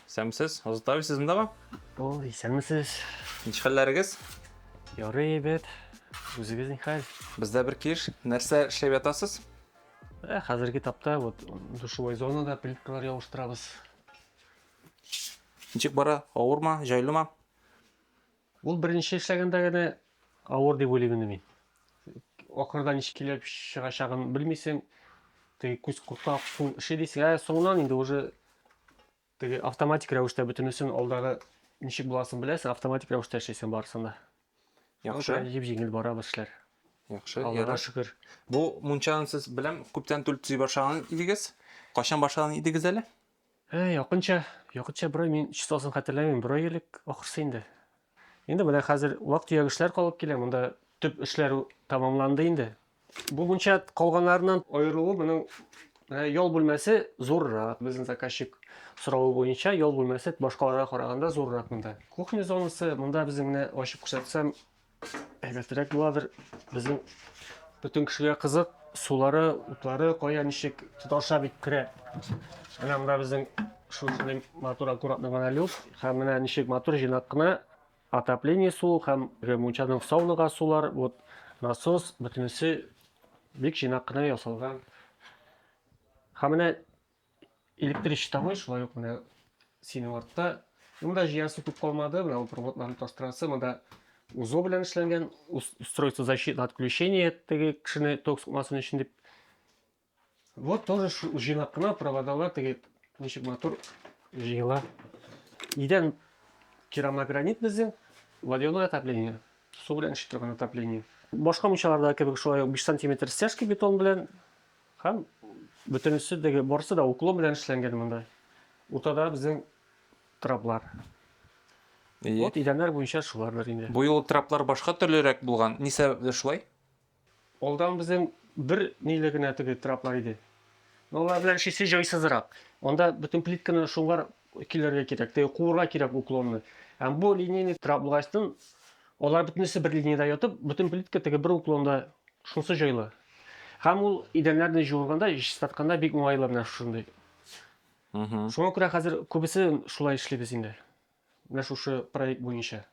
Сәмсіз, Озытбай сіз мында ма? Ой, сәлемсіз. Ничек хәлләрегез? Ярый бит. Үзегез нихәл? Бездә бер киш, нәрсә эшләп ятасыз? Хәзерге тапта вот душевой зонада плиткалар ябыштырабыз. Ничек бара? Авырмы, җайлымы? Ул беренче эшләгәндә генә авыр дип уйлыйм инде мин. Ахырда ничек килеп чыгачагын белмисең, теге күз куркак шул эше дисең, соңыннан инде уже теге автоматик рәвештә бөтенесен алдагы ничек буласын беләсең, автоматик рәвештә эшлисең барысын да. Яхшы. Җиңел бара эшләр. Яхшы. Аллага шөкер. Бу мунчаны сез беләм, күптән түл төзи башлаган идегез. Качан башлаган идегез әле? Якынча бер ай, мин чистасын хәтерләмим, бер ай элек ахырсы инде. Инде менә хәзер вак-төяк эшләр калып килә, монда төп эшләр тамамланды инде. Бу мунча калганнарыннан аерылу моның ял бүлмәсе зуррак. Безнең заказчик соравы буенча ял бүлмәсе башкаларга караганда зуррак монда. Кухня зонасы монда безнең менә ачып күрсәтсәм әйбәтрәк буладыр. Безнең бөтен кешегә кызык, сулары, утлары кая ничек тоташа бит керә. Менә монда безнең шундый матур аккуратный гына люк, һәм менә ничек матур җыйнак кына отопление су һәм мунчаның саунага сулар, вот насос бөтенесе бик җыйнак кына ясалган. Һәм менә электричествой шулай ук менә синең артта. Монда җыясы күп калмады, менә ул проводларны таштырасы, монда УЗО белән эшләнгән, устройство защиты от отключения теге кешене ток сукмасын өчен дип. Вот тоже җыйнак кына проводалар теге ничек матур җыела. Идән керамогранит безнең, водяное отопление, су белән эшли торган отопление. Башка мунчаларда кебек шулай 5 см стяжка бетон белән һәм бөтенесе теге барысы да уклон белән эшләнгән монда. Уртада безнең траплар. Вот идәннәр буенча шулардыр инде. Бу юлы траплар башка төрлерәк булган. Ни сәбәпле шулай? Алдан безнең бер ниле генә теге траплар иде. Алар белән эшлисе җайсызрак. Анда бөтен плитканы шуңар килергә кирәк, теге куырга кирәк уклонны. Һәм бу линейный трап булгачтын, алар бөтенесе бер линейда ятып, бөтен плитка теге бер уклонда шунсы җайлы. Һәм ул идәннәрне җуырганда, чистартканда бик уңайлы менә шундый. Шуңа күрә хәзер күбесе шулай эшлибез инде. Менә шушы проект буенча.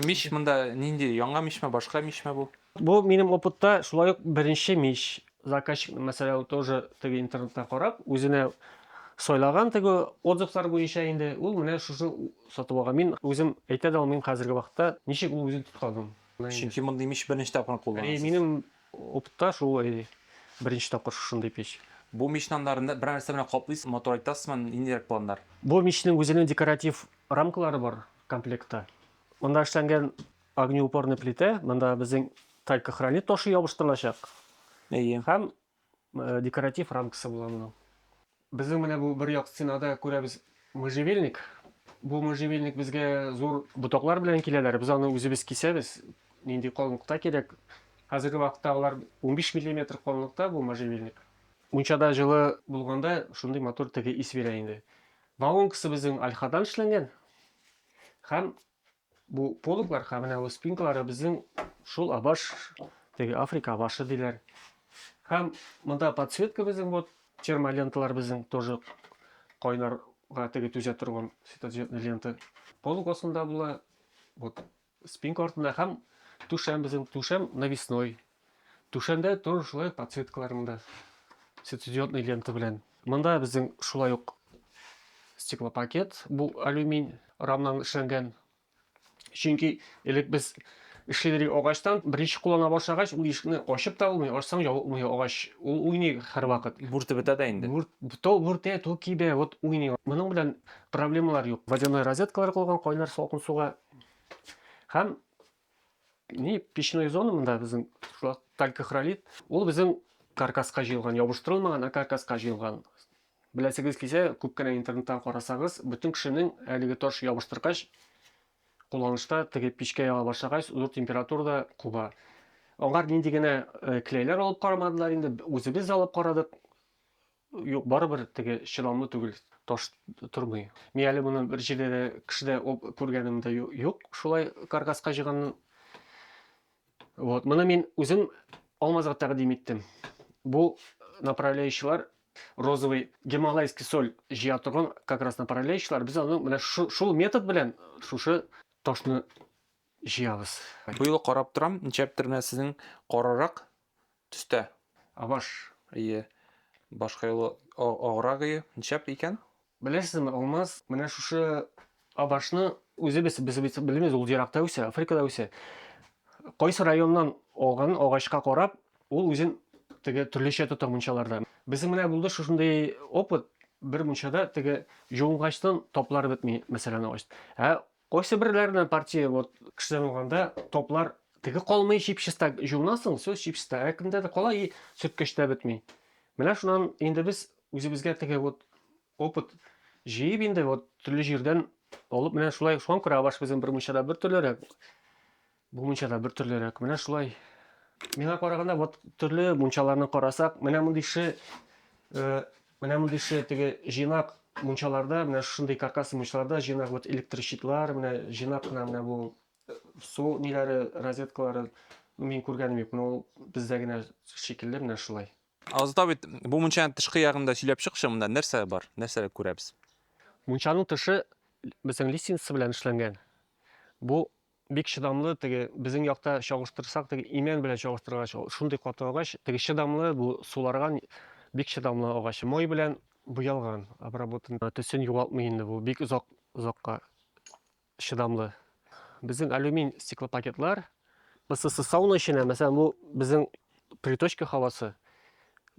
Мич монда нинди, яңа мичме, башка мичме бу? Бу минем опытта шулай ук беренче мич. Заказчик мәсәлән тоже теге интернетта карап, үзенә сайлаган теге отзывлар буенча инде ул менә шушы сатып алган. Мин үзем әйтә дә алмыйм хәзерге вакытта ничек ул үзен тотканын. Чөнки мондай мич беренче тапкыр кулланасыз. Минем опытта шул беренче тапкыр шундый печ. Бу мичнаннарны бер нәрсә белән каплыйсыз, мотор айтасызмы, ниндирәк планнар? Бу мичнең үзенең декоратив рамкалары бар комплектта. Монда эшләнгән огнеупорный плита, монда безнең талькохранит ташы ябыштырылачак. Һәм декоратив рамкасы була моның. Безнең менә бу бер як стенада күрәбез можжевельник. Бу можжевельник безгә зур ботаклар белән киләләр. Без аны үзебез кисәбез. Нинди калынлыкта кирәк. Хәзерге вакытта алар 15 мм калынлыкта бу можжевельник. Мунчада җылы булганда шундый матур теге ис бирә инде. Вагонкасы безнең альхадан эшләнгән. Һәм бу полуклар һәм менә ул спинкалары безнең шул абаш, теге Африка абашы диләр. Һәм монда подсветка безнең вот термоленталар безнең тоже кайнарга теге түзә торган светодиодный лента. Полукасында була вот спинка артында һәм түшәм безнең түшәм навесной. Түшәмдә тоже шулай подсветкалар монда. Светодиодный лента белән. Монда безнең шулай ук стеклопакет, бу алюминий рамнан эшләнгән. Чөнки элек без эшләдек агачтан беренче куллана башлагач, ул ишекне ачып та булмый, ачсаң ябылмый агач. Ул уйный һәрвакыт. Бүрте бетә дә инде. Бүртә, то кибә, вот уйный. Моның белән проблемалар юк. Водяной розеткалар кылган кайнар салкын суга. Һәм печной зона монда безнең шул талькохранит. Ул безнең каркаска җыелган, ябыштырылмаган, каркаска җыелган. Беләсегез килсә, күп кенә интернеттан карасагыз, бөтен кешенең әлеге таш ябыштыргач кулланышта теге печкә яга башлагач, зур температурада куба. Аңар нинди генә клейләр алып карамадылар инде, үзебез алып карадык. Юк, барыбер теге чыдамлы түгел, таш тормый. Мин әле моны бер җирдә кешедә күргәнем дә юк, шулай каркаска җыйганны. Вот, моны мин үзем алмазга тәкъдим иттем. Бу направляющийлар розовый гималайский соль жия турган как раз направляющийлар. Без аны менә шул метод белән шушы ташны җыябыз. Бу юлы карап торам, ничәптер менә сезнең карарак төстә. Абаш. Ие. Башка юлы аграк ничәп икән? Беләсезме, Алмаз, менә шушы абашны үзебез белмибез, ул еракта үсә, Африкада үсә. Кайсы районнан алган агачка карап, ул үзен теге төрлечә тота мунчаларда. Безнең менә булды шушындый опыт, бер мунчада теге жуынгачтан топлар бетми, мәсәлән, агач. Кайсы берләренә партия вот кешедән алганда топлар теге калмый чипчыста жуынасың, сөз чипчыста, кемдә дә кала и сөткәчтә бетми. Менә шуннан инде без үзебезгә теге вот опыт җыеп инде вот төрле җирдән алып менә шулай шуңа күрә абаш безнең бер мунчада бер төрлерәк. Бу мунчада бер төрлерәк. Менә шулай. Миңа караганда вот төрле мунчаларны карасак, менә мондый теге җыйнак мунчаларда, менә шундый каркас мунчаларда җыйнак вот электрощитлар, менә җыйнак кына менә бу су ниләре, розеткалары мин күргәнем юк. Менә бездә генә шикелле менә шулай. Азда бит бу мунчаның тышкы ягында сөйләп чыкшы, монда нәрсә бар? Нәрсәләр күрәбез? Мунчаның тышы безнең листинасы белән эшләнгән. Бу бик чыдамлы, теге безнең якта чагыштырсак, теге имән белән чагыштыргач, шундый каты агач, теге чыдамлы, бу суларга бик чыдамлы агач. Май белән буялган, обработан. Төсен югалтмый инде бу, бик озакка чыдамлы. Безнең алюмин стеклопакетлар, ысысы сауна эченә, мәсәлән, бу безнең приточка һавасы.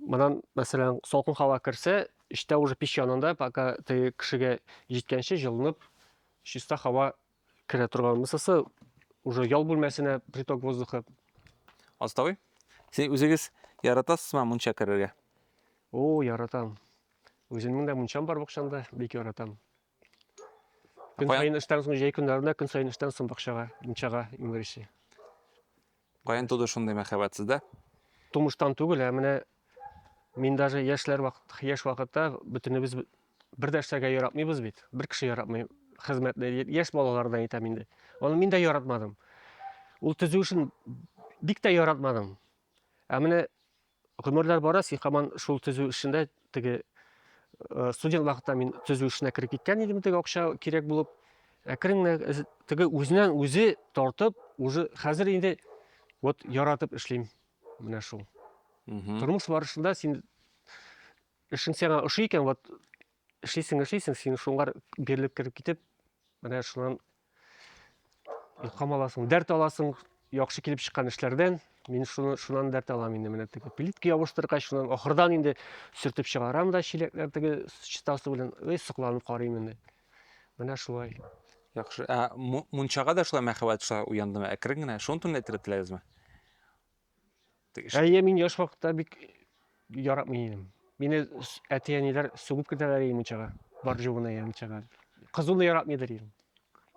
Монан, мәсәлән, салкын һава керсә, эчтә уже пич янында, пока теге кешегә җиткәнче җылынып, чиста һава керә торган. Ысысы уже ял бүлмәсенә приток воздуха. Астабый, сен үзегез яратасызмы мунча керергә? О, яратам. Үземнең дә мунчам бар бакчамда, бик яратам. Көн сайын эштән соң, җәй көннәрендә көн сайын эштән соң бакчага, мунчага иңгериши. Каян туды шундый мәхәббәт сездә? Тумыштан түгел, менә мин даже яшь вакытта бөтенебез бер дә эшләргә яратмыйбыз бит. Бер кеше яратмый. Хезмәтне яшь балалардан әйтәм инде. Аны мин дә яратмадым. Ул төзү эшен бик тә яратмадым. Менә гомерләр бара, син һаман шул төзү эшендә теге студент вакытта мин төзү эшенә кирип киткән идем, теге акча кирәк булып. Әкрен теге үзеннән үзе тартып, уже хәзер инде вот яратып эшлим. Менә шул. Тормыш барышында син эшең сиңа ошый икән, вот эшлисең, син шуңар бирелеп кирип китеп, менә шуннан илһам аласың, дәрт аласың, яхшы килеп чыккан эшләрдән. Мин шуннан дәрт алам инде, менә теге плитка ябыштыргач, шуннан ахырдан инде сөртеп чыгарам да чиләкләр теге чистасы белән, сокланып карыйм инде. Менә шулай. Яхшы. Мунчага да шулай мәхәббәт уяндымы? Әкрен генә шуны турында әйтергә теләгезме? Мин яшь вакытта бик яратмый идем. Мине әти-әниләр сугып китәләр мунчага, бар җугына мунчага. Кызуны яратмыйдыр идем.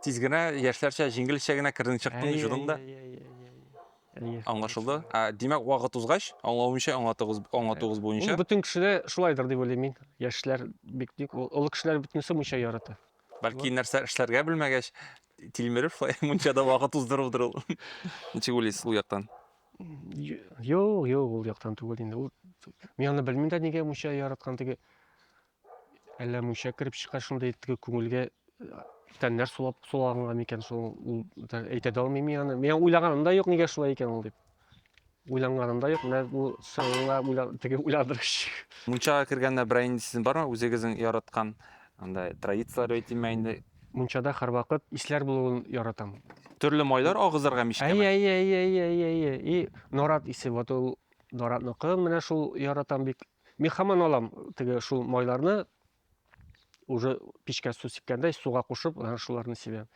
Тиз генә яшьләрчә җиңелчә генә кирдең чыктың жудың да. Аңлашылды. Димәк, вакыт узгач, аңлатыгыз буенча. Бөтен кешеләр шулайдыр дип уйлыйм мин. Яшьләр бик олы кешеләр бөтенесе мунча ярата. Бәлки нәрсә эшләргә белмәгәч, тилмереп шулай мунчада вакыт уздырыдыр ул. Ничек уйлыйсыз ул яктан? Юк, ул яктан түгел инде. Мин аны белмим дә нигә мунча яраткан теге. Әллә мунча кирип чыккан шундый теге күңелгә тәннәр сулаганга микән шул әйтә дә алмыйм мин аны. Мин уйлаганым да юк, нигә шулай икән ул дип. Уйлаганым да юк, менә бу сыңла теге уйладырыш. Мунчага кергәндә бер инде бармы? Үзегезнең яраткан андай традициялар әйтим инде. Мунчада һәрвакыт исләр булуын яратам. Төрле майлар агызырга мишкәме? И норат исе, вот ул норатныкы менә шул яратам бик. Мин һаман алам теге шул майларны уже пичкә су сипкәндә суга кушып, шуларны сибәм.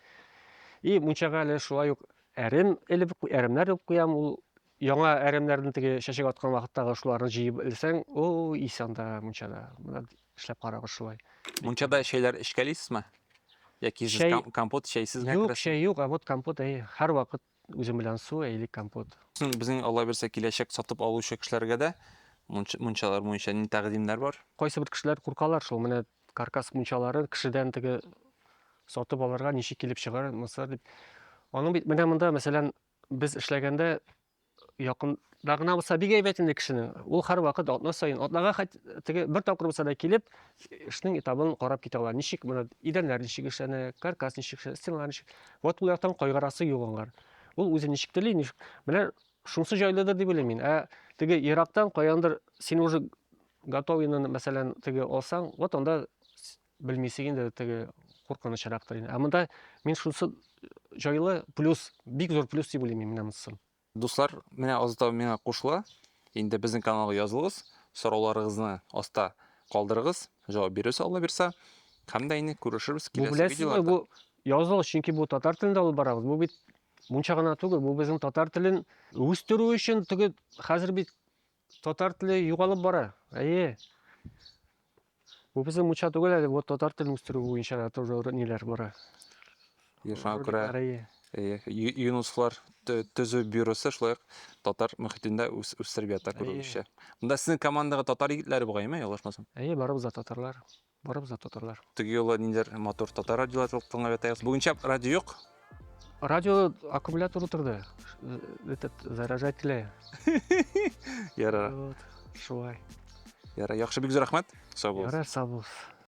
И мунчага әле шулай ук әремнәр элеп куям, ул яңа әремнәрне теге чәчәк аткан вакыттагы шуларны җыеп элсәң, о, исәндә мунчада. Менә эшләп карагыз шулай. Мунчада шәйләр эчкәлисезме? Яки компот чәйсез генә керәсез? Юк, чәй юк, вот компот һәрвакыт үзем белән су, компот. Безнең Алла берсә киләчәк сатып алучы кешеләргә дә мунчалар буенча ни тәкъдимнәр бар? Кайсы бер кешеләр куркалар шул, менә каркас мунчаларын кешедән теге сатып алырга ничек килеп чыгар, Мысыр дип. Аның бит менә монда, мәсәлән, без эшләгәндә якындагына булса бик әйбәт инде кешенең. Ул һәрвакыт атна саен атнага теге бер тапкыр булса да килеп, эшнең этабын карап китә алар. Ничек моны идәннәр ничек эшләнә, каркас ничек эшләнә, стеналар ничек. Вот ул яктан кайгырасы юк аңар. Ул үзе ничек тели, менә шунысы җайлыдыр дип уйлыйм мин. Теге ерактан каяндыр син уже готовыйны мәсәлән теге алсаң, вот анда белмисең инде теге куркынычрактыр инде. Монда мин шунысы җайлы плюс, бик зур плюс дип уйлыйм мин монысы. Дуслар, менә азда миңа кушыла. Инде безнең каналга язылыгыз, сорауларыгызны аста калдырыгыз, җавап бирәсе Алла бирсә. Һәм дә инде күрешербез Бу киләсе беләсезме, видеоларда. бу язылыш, чөнки бу татар телендә алып барабыз. Бу бит мунча гына түгел, бу безнең татар телен үстерү өчен теге хәзер бит татар теле югалып бара. Бу безнең мунча түгел әле, бу татар телен үстерү буенча да тоже ниләр бара. Шуңа күрә ЮНУСлар төзү бюросы шулай татар мөхитендә үстереп ята күрүче. Монда сезнең командага татар егетләре бугаймы, ялгышмасам? Барыбыз да татарлар. Барыбыз да татарлар. Теге юлы ниндер мотор татар радиолары тыңлап ятабыз. Бүгенчә радио юк. Радио аккумулятор утырды. Этот заряжателе. Яра. Вот, шулай. Яра, яхшы бик зур рәхмәт. Сау булыгыз. Ярар, сау булыгыз.